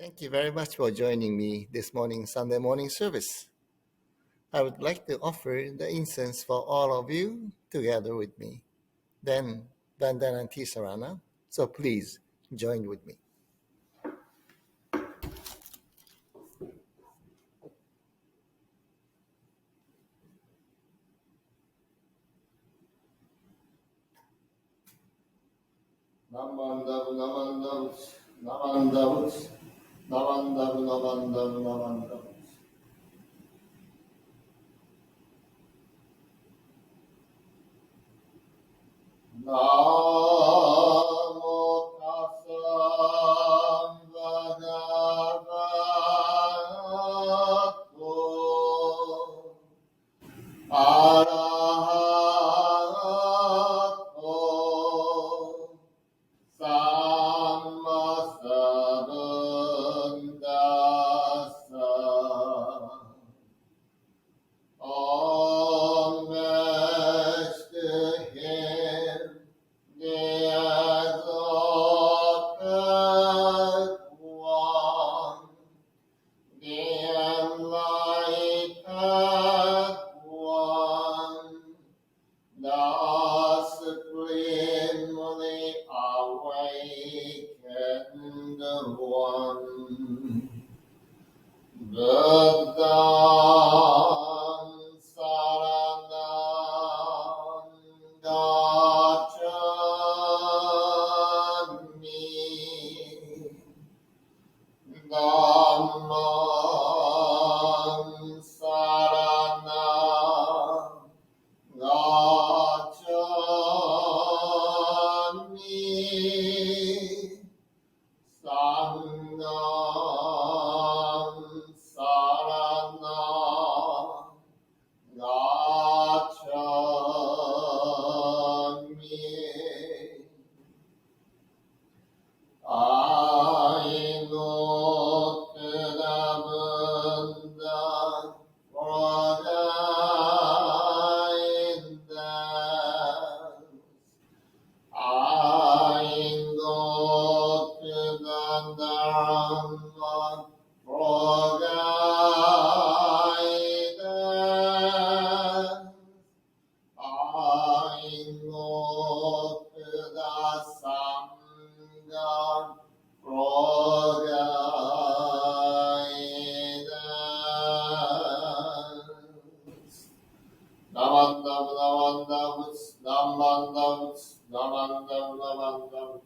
Thank you very much for joining me this morning, Sunday morning service. I would like to offer the incense for all of you together with me. Then, Dandan and Tisarana. So please join with me. Namandav, namandav, namandav, namandav, namandav, namandav. Namo tassam bhagavato arahato sammasambuddhassa. Homage to him, the exalted one, the enlightened one, the supremely awakened one. Buddham saranam gacchami, Dhammam saranam gacchami, Sangham saranam gacchami. I look to the Buddha for guidance. I go to the Dharma for guidance. I go to the Sangha for guidance. Namandav, namandav, namandav, namandav, namandav.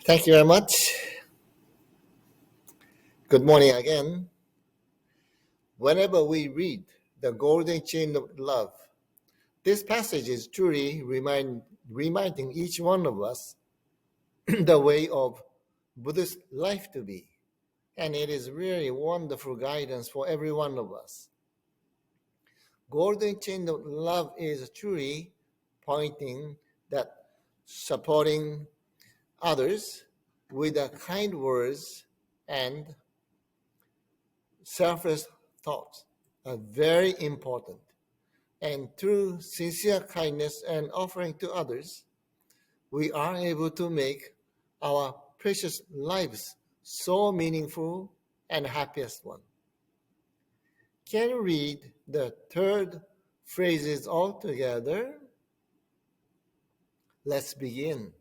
Thank you very much. Good morning again. Whenever we read the Golden Chain of Love, this passage is truly reminding each one of us the way of Buddhist life to be. And it is really wonderful guidance for every one of us. Golden Chain of Love is truly pointing that supporting others with the kind words and selfless thoughts are very important. And through sincere kindness and offering to others, we are able to make our precious lives so meaningful and happiest one. Can you read the third phrases all together? Let's begin.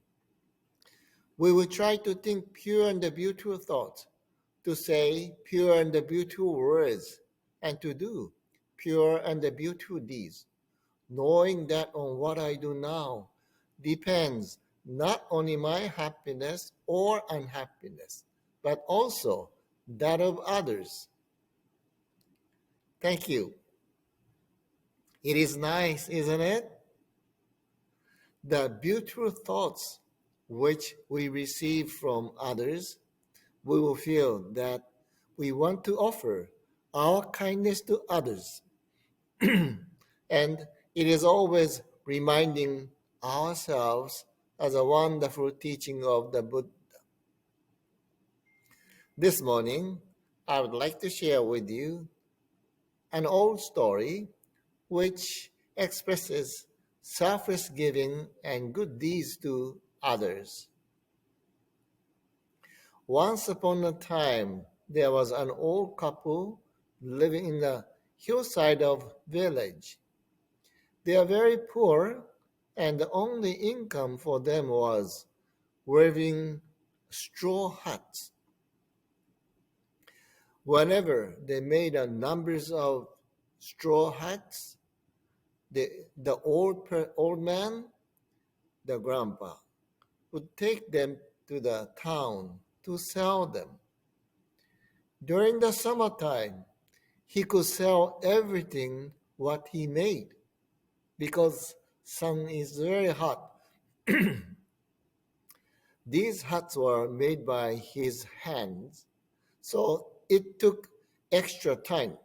We will try to think pure and beautiful thoughts, to say pure and beautiful words, and to do pure and beautiful deeds, knowing that on what I do now depends not only my happiness or unhappiness, but also that of others. Thank you. It is nice, isn't it? The beautiful thoughts which we receive from others, we will feel that we want to offer our kindness to others. And it is always reminding ourselves as a wonderful teaching of the Buddha. This morning, I would like to share with you an old story which expresses selfless giving and good deeds to others. Once upon a time, there was an old couple living in the hillside of village. They are very poor, and the only income for them was weaving straw hats. Whenever they made a numbers of straw hats, the old man, the grandpa, would take them to the town to sell them. During the summertime, he could sell everything what he made because sun is very hot. These hats were made by his hands, so it took extra time.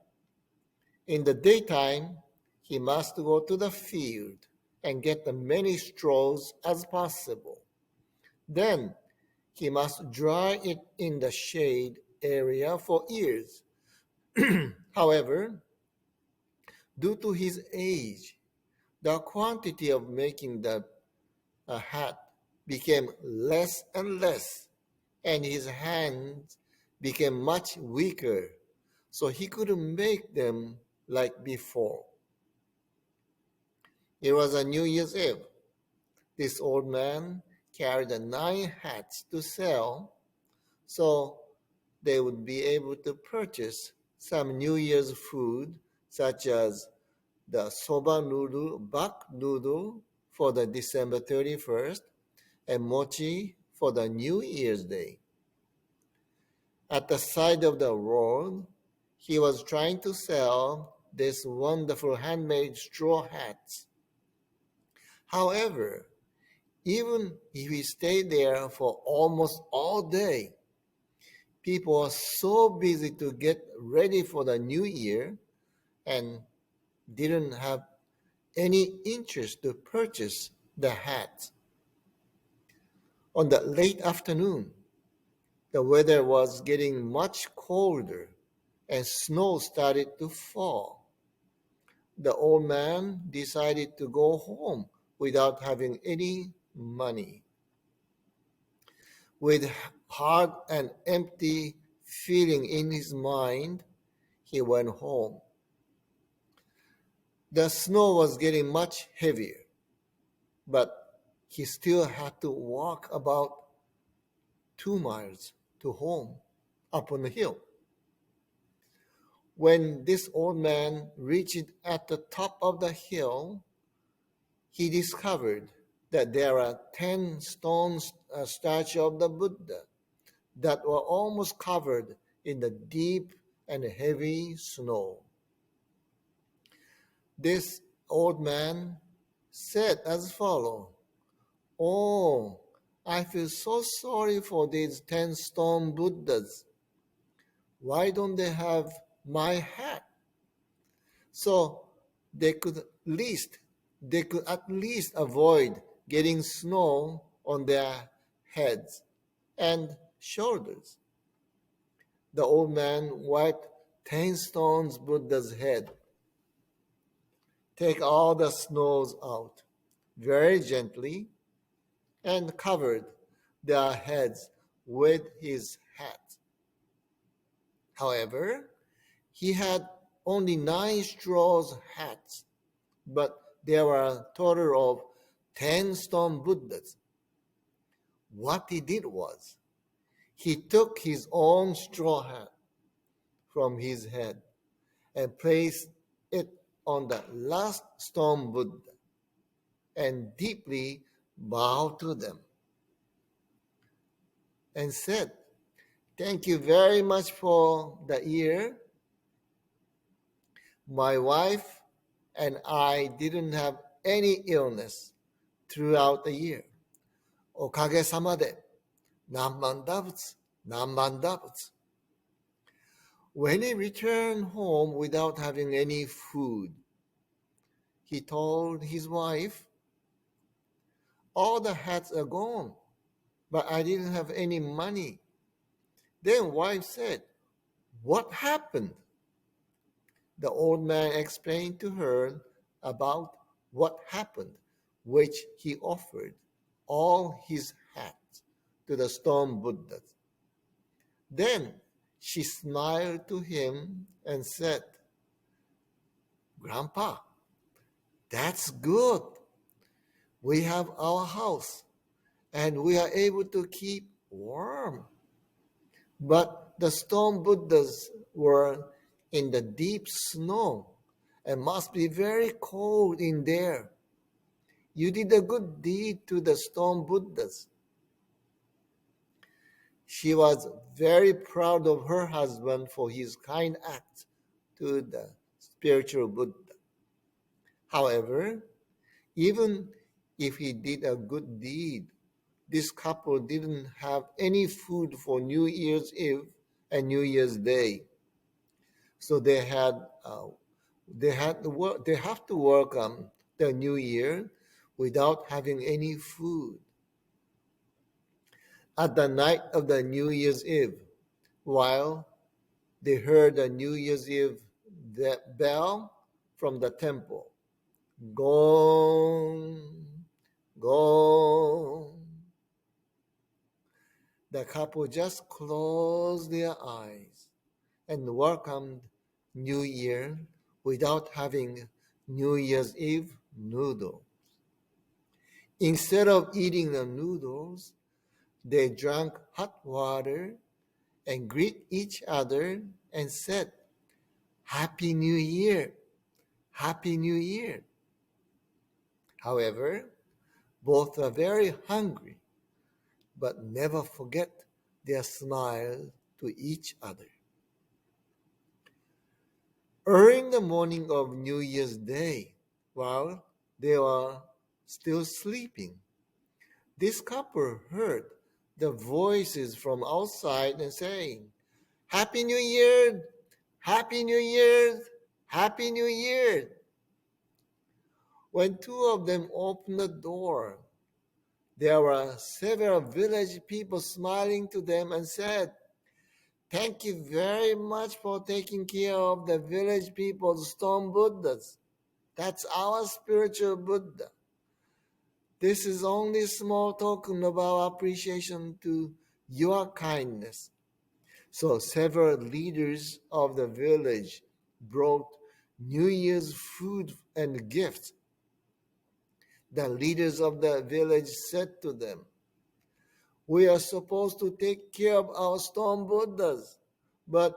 In the daytime, he must go to the field and get as many straws as possible. Then he must dry it in the shade area for years. However, due to his age, the quantity of making the hat became less and less, and his hands became much weaker, so he couldn't make them like before. It was a New Year's Eve. This old man carried the 9 hats to sell, so they would be able to purchase some New Year's food, such as the soba noodle, bak noodle for the December 31st, and mochi for the New Year's Day. At the side of the road, he was trying to sell these wonderful handmade straw hats. However, even if he stayed there for almost all day, people were so busy to get ready for the new year and didn't have any interest to purchase the hats. On the late afternoon, the weather was getting much colder and snow started to fall. The old man decided to go home without having any money. With hard and empty feeling in his mind, he went home. The snow was getting much heavier, but he still had to walk about 2 miles to home up on the hill. When this old man reached at the top of the hill, he discovered that there are 10 stone statues of the Buddha that were almost covered in the deep and heavy snow. This old man said as follows, "Oh, I feel so sorry for these 10 stone Buddhas. Why don't they have my hat?" So they could at least avoid getting snow on their heads and shoulders. The old man wiped 10 stones Buddha's head, take all the snows out very gently, and covered their heads with his hat. However, he had only 9 straws hats, but there were a total of 10 stone Buddhas. What he did was, he took his own straw hat from his head and placed it on the last stone Buddha and deeply bowed to them and said, "Thank you very much for the year. My wife and I didn't have any illness throughout the year. おかげさまで何万打仏、何万打仏." When he returned home without having any food, he told his wife, "All the hats are gone, but I didn't have any money. Then wife said, "What happened?" The old man explained to her about what happened, which he offered all his hats to the stone Buddhas. Then she smiled to him and said, "Grandpa, that's good. We have our house and we are able to keep warm." But the stone Buddhas were in the deep snow and must be very cold in there. You did a good deed to the stone Buddhas. She was very proud of her husband for his kind act to the spiritual Buddha. However, even if he did a good deed, this couple didn't have any food for New Year's Eve and New Year's Day. So they have to welcome the new year without having any food. At the night of the New Year's Eve, while they heard the New Year's Eve bell from the temple, gong, gong, the couple just closed their eyes and welcomed New Year without having New Year's Eve noodle. Instead of eating the noodles, they drank hot water and greet each other and said, "Happy New Year! Happy New Year!" However, both are very hungry, but never forget their smile to each other. Early in the morning of New Year's Day, while they were still sleeping, this couple heard the voices from outside and saying, "Happy New Year! Happy New Year! Happy New Year!" When two of them opened the door, there were several village people smiling to them and said, "Thank you very much for taking care of the village people's stone Buddhas. That's our spiritual Buddha. This is only a small token of our appreciation to your kindness." So several leaders of the village brought New Year's food and gifts. The leaders of the village said to them, "We are supposed to take care of our stone Buddhas, but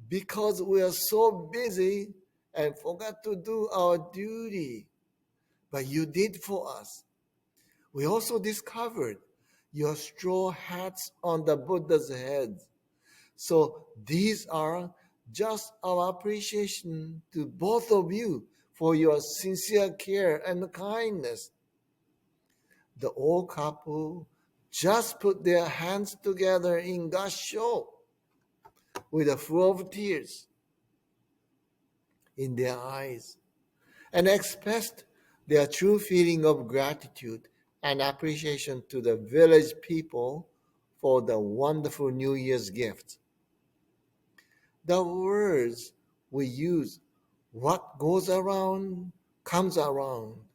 because we are so busy and forgot to do our duty, but you did for us. We also discovered your straw hats on the Buddha's heads. So these are just our appreciation to both of you for your sincere care and kindness." The old couple just put their hands together in gasho with a flow of tears in their eyes and expressed their true feeling of gratitude and appreciation to the village people for the wonderful New Year's gift. The words we use, "What goes around comes around."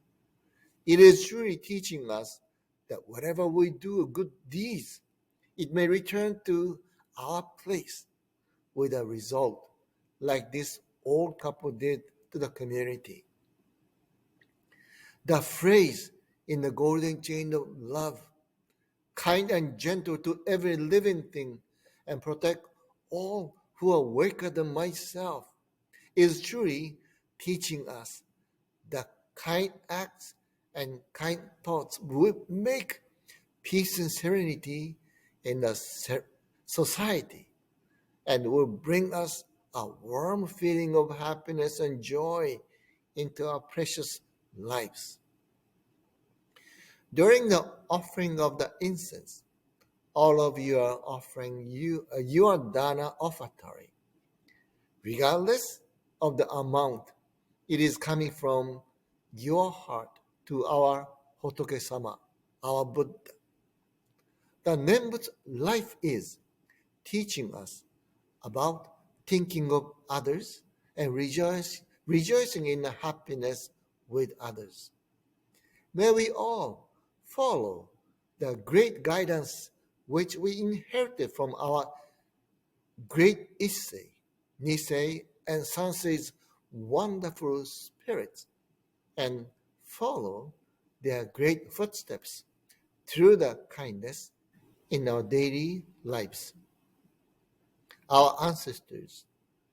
It is truly teaching us that whatever we do good deeds, it may return to our place with a result like this old couple did to the community. The phrase in the golden chain of love, "kind and gentle to every living thing and protect all who are weaker than myself," is truly teaching us that kind acts and kind thoughts will make peace and serenity in the society and will bring us a warm feeling of happiness and joy into our precious lives. During the offering of the incense, all of you are offering your dana offertory. Regardless of the amount, it is coming from your heart to our Hotoke-sama, our Buddha. The Nembutsu life is teaching us about thinking of others and rejoicing in the happiness with others. May we all follow the great guidance which we inherited from our great Issei, Nisei, and Sansei's wonderful spirits and follow their great footsteps through the kindness in our daily lives. Our ancestors,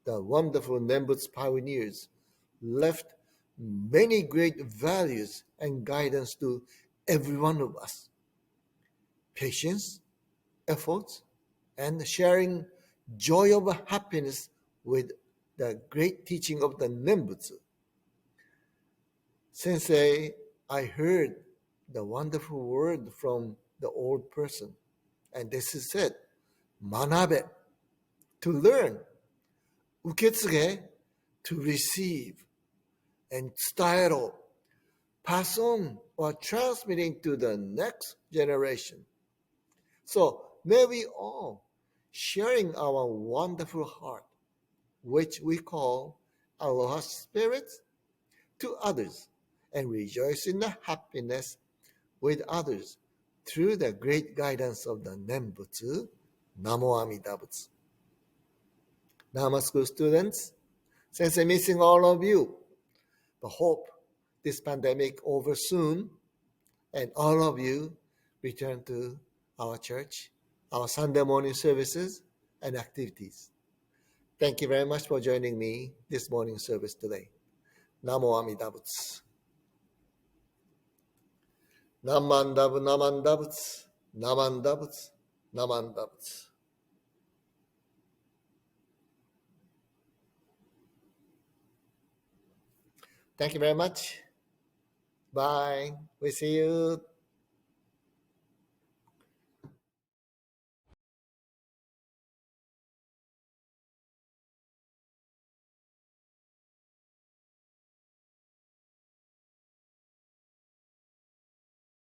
the wonderful Nembutsu pioneers, left many great values and guidance to every one of us. Patience, effort, and sharing joy of happiness with the great teaching of the Nembutsu. Sensei, I heard the wonderful word from the old person, and this is it, manabe, to learn, uketsuge, to receive, and tsudaero, pass on or transmitting to the next generation. So may we all sharing our wonderful heart, which we call aloha spirit, to others and rejoice in the happiness with others through the great guidance of the Nembutsu, Namo Amida Butsu. Dharma School students, since I'm missing all of you, but hope this pandemic over soon and all of you return to our church, our Sunday morning services and activities. Thank you very much for joining me this morning service today. Namo Amida Butsu. Namandabutsu, Namandabutsu, Namandabutsu, Namandabutsu. Thank you very much. Bye. We see you